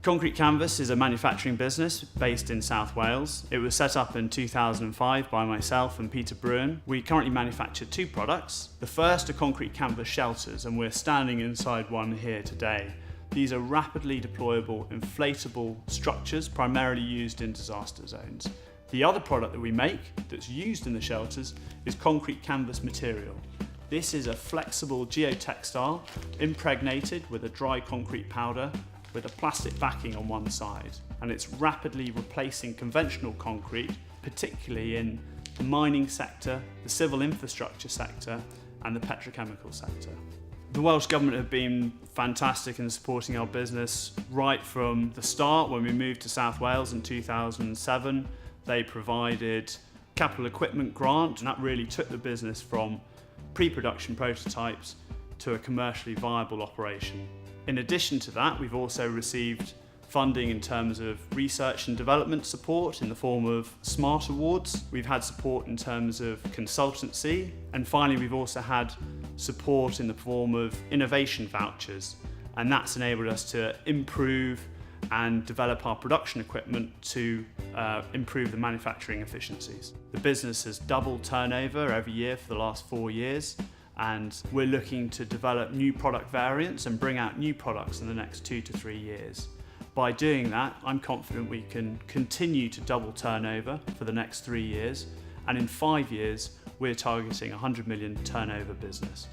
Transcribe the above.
Concrete Canvas is a manufacturing business based in South Wales. It was set up in 2005 by myself and Peter Bruin. We currently manufacture two products. The first are concrete canvas shelters, and we're standing inside one here today. These are rapidly deployable, inflatable structures primarily used in disaster zones. The other product that we make that's used in the shelters is concrete canvas material. This is a flexible geotextile impregnated with a dry concrete powder with a plastic backing on one side, and it's rapidly replacing conventional concrete, particularly in the mining sector, the civil infrastructure sector and the petrochemical sector. The Welsh Government have been fantastic in supporting our business right from the start. When we moved to South Wales in 2007, they provided capital equipment grant, and that really took the business from pre-production prototypes to a commercially viable operation. In addition to that, we've also received funding in terms of research and development support in the form of SMART Awards. We've had support in terms of consultancy, and finally we've also had support in the form of innovation vouchers, and that's enabled us to improve and develop our production equipment to improve the manufacturing efficiencies. The business has doubled turnover every year for the last 4 years, and we're looking to develop new product variants and bring out new products in the next 2 to 3 years. By doing that, I'm confident we can continue to double turnover for the next 3 years, and in 5 years, we're targeting a 100 million turnover business.